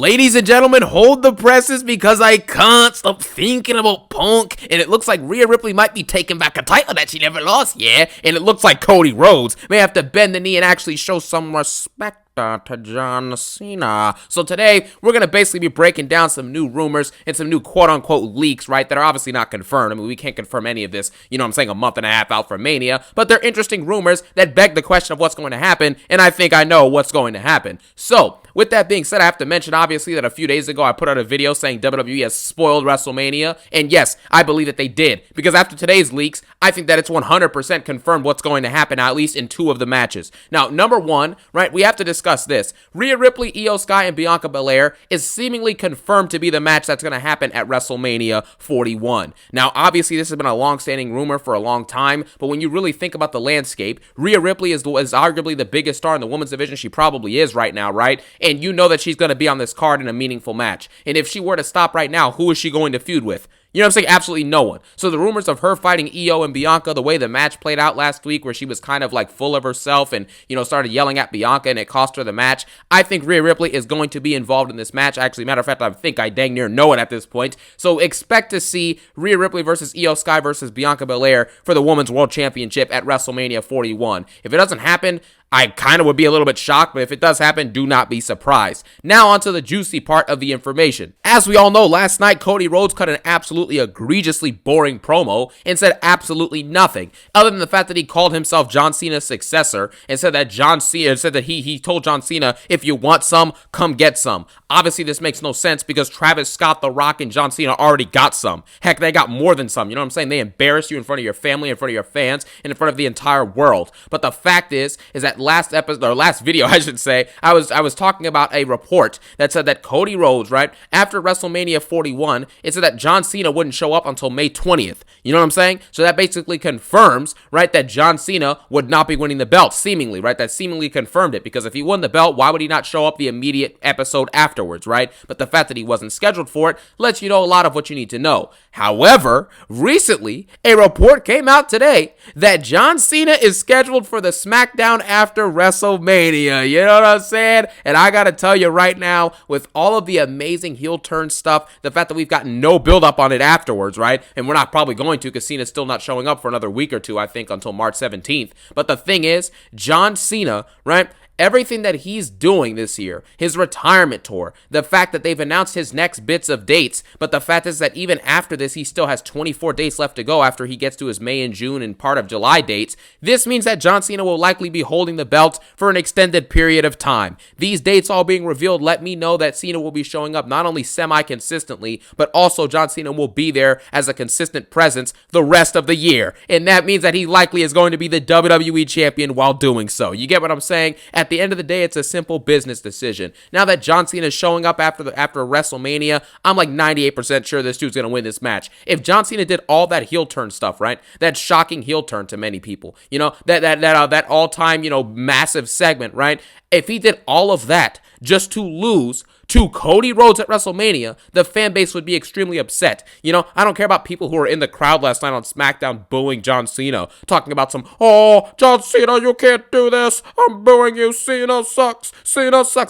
Ladies and gentlemen, hold the presses because I can't stop thinking about Punk. And it looks like Rhea Ripley might be taking back a title that she never lost, yeah? And it looks like Cody Rhodes may have to bend the knee and actually show some respect to John Cena. So today, we're going to basically be breaking down some new rumors and some new quote-unquote leaks, right, that are obviously not confirmed. I mean, we can't confirm any of this, you know what I'm saying, a month and a half out from Mania, but they're interesting rumors that beg the question of what's going to happen, and I think I know what's going to happen. So, with that being said, I have to mention, obviously, that a few days ago, I put out a video saying WWE has spoiled WrestleMania, and yes, I believe that they did, because after today's leaks, I think that it's 100% confirmed what's going to happen, at least in 2 of the matches. Now, number 1, right, we have to discuss this. Rhea Ripley, Io Sky, and Bianca Belair is seemingly confirmed to be the match that's going to happen at WrestleMania 41. Now, obviously, this has been a long-standing rumor for a long time, but when you really think about the landscape, Rhea Ripley is arguably the biggest star in the women's division. She probably is right now, right? And you know that she's going to be on this card in a meaningful match. And if she were to stop right now, who is she going to feud with? You know what I'm saying? Absolutely no one. So the rumors of her fighting Io and Bianca, the way the match played out last week where she was kind of like full of herself and, you know, started yelling at Bianca and it cost her the match. I think Rhea Ripley is going to be involved in this match. Actually, matter of fact, I think I dang near know it at this point. So expect to see Rhea Ripley versus Io Sky versus Bianca Belair for the Women's World Championship at WrestleMania 41. If it doesn't happen, I kind of would be a little bit shocked, but if it does happen, do not be surprised. Now onto the juicy part of the information. As we all know, last night, Cody Rhodes cut an absolutely egregiously boring promo and said absolutely nothing, other than the fact that he called himself John Cena's successor and said that he told John Cena, if you want some, come get some. Obviously, this makes no sense because Travis Scott, The Rock, and John Cena already got some. Heck, they got more than some. You know what I'm saying? They embarrassed you in front of your family, in front of your fans, and in front of the entire world. But the fact is that last video, I should say, I was talking about a report that said that Cody Rhodes, right, after WrestleMania 41, it said that John Cena wouldn't show up until May 20th. You know what I'm saying? So that basically confirms, right, that John Cena would not be winning the belt, seemingly, right? That seemingly confirmed it, because if he won the belt, why would he not show up the immediate episode afterwards, right? But the fact that he wasn't scheduled for it lets you know a lot of what you need to know. However, recently, a report came out today that John Cena is scheduled for the SmackDown after WrestleMania. You know what I'm saying? And I gotta tell you right now, with all of the amazing heel turn stuff, the fact that we've gotten no build up on it afterwards, right? And we're not probably going to, because Cena's still not showing up for another week or 2, I think, until March 17th. But the thing is, John Cena, right? Everything that he's doing this year, his retirement tour, the fact that they've announced his next bits of dates, but the fact is that even after this, he still has 24 dates left to go after he gets to his May and June and part of July dates. This means that John Cena will likely be holding the belt for an extended period of time. These dates all being revealed let me know that Cena will be showing up not only semi-consistently, but also John Cena will be there as a consistent presence the rest of the year. And that means that he likely is going to be the WWE champion while doing so. You get what I'm saying? At the end of the day, it's a simple business decision. Now that John Cena is showing up after WrestleMania, I'm like 98% sure this dude's going to win this match. If John Cena did all that heel turn stuff, right? That shocking heel turn to many people, you know, that all-time, you know, massive segment, right? If he did all of that just to lose to Cody Rhodes at WrestleMania, the fan base would be extremely upset. You know, I don't care about people who were in the crowd last night on SmackDown booing John Cena, talking about some, oh, John Cena, you can't do this, I'm booing you, Cena sucks.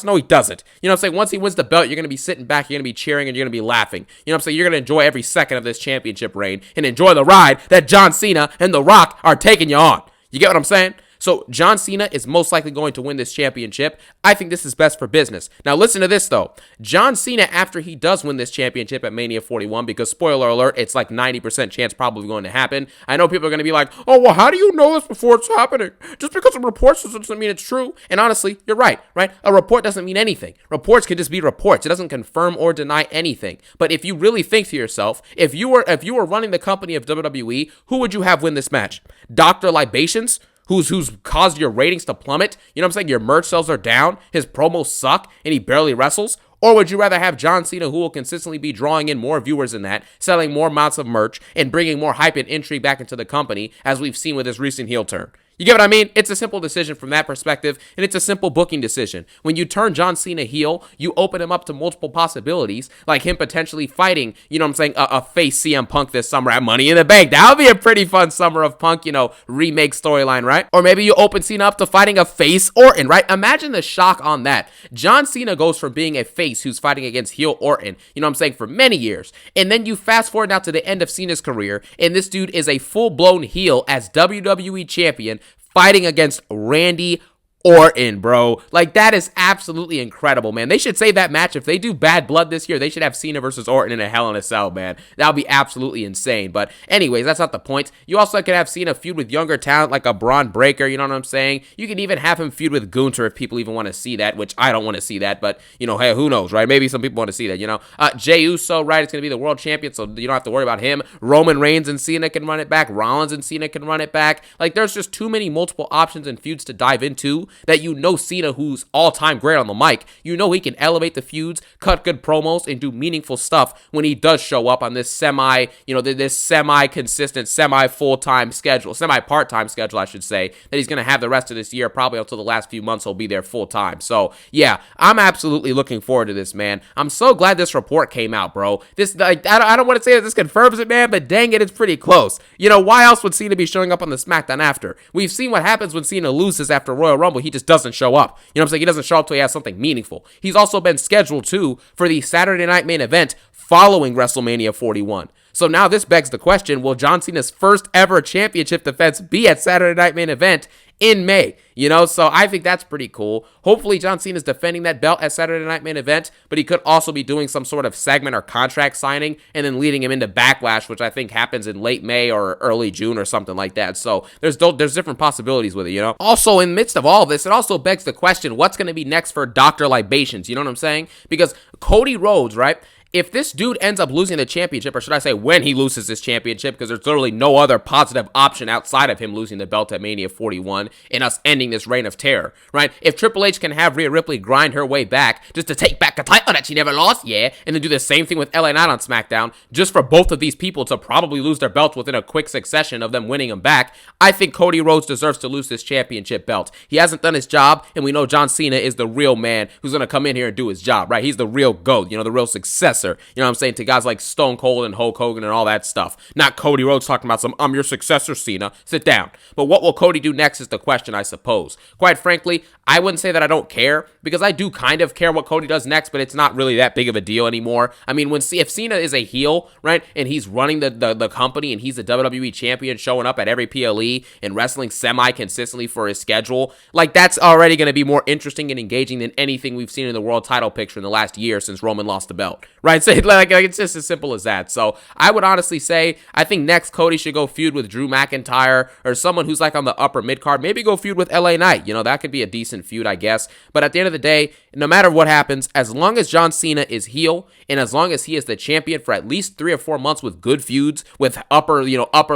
No, he doesn't. You know what I'm saying? Once he wins the belt, you're going to be sitting back, you're going to be cheering, and you're going to be laughing. You know what I'm saying? You're going to enjoy every second of this championship reign and enjoy the ride that John Cena and The Rock are taking you on. You get what I'm saying? So John Cena is most likely going to win this championship. I think this is best for business. Now listen to this though. John Cena, after he does win this championship at Mania 41, because spoiler alert, it's like 90% chance probably going to happen. I know people are going to be like, oh, well, how do you know this before it's happening? Just because of reports doesn't mean it's true. And honestly, you're right? A report doesn't mean anything. Reports can just be reports. It doesn't confirm or deny anything. But if you really think to yourself, if you were running the company of WWE, who would you have win this match? Dr. Libations? Who's caused your ratings to plummet? You know what I'm saying? Your merch sales are down, his promos suck, and he barely wrestles? Or would you rather have John Cena, who will consistently be drawing in more viewers than that, selling more amounts of merch, and bringing more hype and intrigue back into the company, as we've seen with his recent heel turn? You get what I mean? It's a simple decision from that perspective, and it's a simple booking decision. When you turn John Cena heel, you open him up to multiple possibilities, like him potentially fighting, you know what I'm saying, a face CM Punk this summer at Money in the Bank. That would be a pretty fun summer of Punk, you know, remake storyline, right? Or maybe you open Cena up to fighting a face Orton, right? Imagine the shock on that. John Cena goes from being a face who's fighting against heel Orton, you know what I'm saying, for many years, and then you fast forward now to the end of Cena's career, and this dude is a full-blown heel as WWE champion, fighting against Randy Orton, bro. Like, that is absolutely incredible, man. They should save that match. If they do Bad Blood this year, they should have Cena versus Orton in a Hell in a Cell, man. That would be absolutely insane. But anyways, that's not the point. You also could have Cena feud with younger talent like a Braun Breaker, you know what I'm saying? You could even have him feud with Gunther if people even want to see that, which I don't want to see that, but, you know, hey, who knows, right? Maybe some people want to see that, you know? Jey Uso, right? It's going to be the world champion, so you don't have to worry about him. Roman Reigns and Cena can run it back. Rollins and Cena can run it back. Like, there's just too many multiple options and feuds to dive into that you know Cena, who's all-time great on the mic, you know he can elevate the feuds, cut good promos, and do meaningful stuff when he does show up on this this semi-consistent, semi-full-time schedule, semi-part-time schedule, I should say, that he's going to have the rest of this year. Probably until the last few months he'll be there full-time. So, yeah, I'm absolutely looking forward to this, man. I'm so glad this report came out, bro. This, like, I don't want to say that this confirms it, man, but dang it, it's pretty close. You know, why else would Cena be showing up on the SmackDown after? We've seen what happens when Cena loses after Royal Rumble. He just doesn't show up. You know what I'm saying? He doesn't show up till he has something meaningful. He's also been scheduled, too, for the Saturday Night Main Event following WrestleMania 41. So now this begs the question, will John Cena's first ever championship defense be at Saturday Night Main Event in May? You know, so I think that's pretty cool. Hopefully John Cena's defending that belt at Saturday Night Main Event, but he could also be doing some sort of segment or contract signing and then leading him into Backlash, which I think happens in late May or early June or something like that. So there's different possibilities with it, you know? Also, in the midst of all this, it also begs the question, what's going to be next for Dr. Libations? You know what I'm saying? Because Cody Rhodes, right? If this dude ends up losing the championship, or should I say when he loses this championship, because there's literally no other positive option outside of him losing the belt at Mania 41 and us ending this reign of terror, right? If Triple H can have Rhea Ripley grind her way back just to take back a title that she never lost, yeah, and then do the same thing with LA Knight on SmackDown, just for both of these people to probably lose their belts within a quick succession of them winning them back, I think Cody Rhodes deserves to lose this championship belt. He hasn't done his job, and we know John Cena is the real man who's going to come in here and do his job, right? He's the real GOAT, you know, the real successor. You know what I'm saying, to guys like Stone Cold and Hulk Hogan and all that stuff. Not Cody Rhodes talking about some, I'm your successor, Cena. Sit down. But what will Cody do next is the question, I suppose. Quite frankly, I wouldn't say that I don't care, because I do kind of care what Cody does next, but it's not really that big of a deal anymore. I mean, if Cena is a heel, right, and he's running the company, and he's a WWE champion showing up at every PLE and wrestling semi-consistently for his schedule, like, that's already going to be more interesting and engaging than anything we've seen in the world title picture in the last year since Roman lost the belt, right? So, like it's just as simple as that. So I would honestly say, I think next Cody should go feud with Drew McIntyre or someone who's like on the upper mid card. Maybe go feud with LA Knight. You know, that could be a decent feud, I guess. But at the end of the day, no matter what happens, as long as John Cena is heel and as long as he is the champion for at least 3 or 4 months with good feuds with upper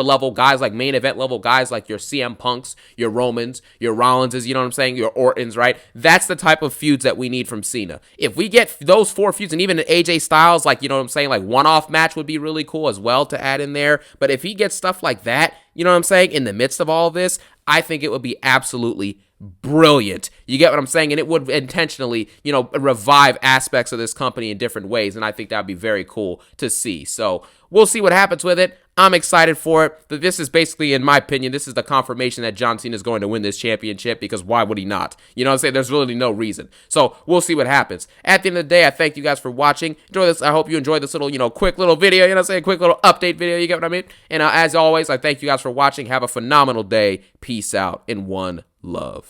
level guys, like main event level guys like your CM Punks, your Romans, your Rollinses, you know what I'm saying, your Ortons, right? That's the type of feuds that we need from Cena. If we get those 4 feuds and even AJ Styles, like, you know what I'm saying, like one-off match would be really cool as well to add in there. But if he gets stuff like that, you know what I'm saying, in the midst of all of this, I think it would be absolutely brilliant. You get what I'm saying? And it would intentionally, you know, revive aspects of this company in different ways. And I think that would be very cool to see. So we'll see what happens with it. I'm excited for it. But this is basically, in my opinion, this is the confirmation that John Cena is going to win this championship, because why would he not? You know what I'm saying? There's really no reason. So we'll see what happens. At the end of the day, I thank you guys for watching. Enjoy this. I hope you enjoyed this little, you know, quick little video, you know what I'm saying? Quick little update video. You get what I mean? And as always, I thank you guys for watching. Have a phenomenal day. Peace out and one love.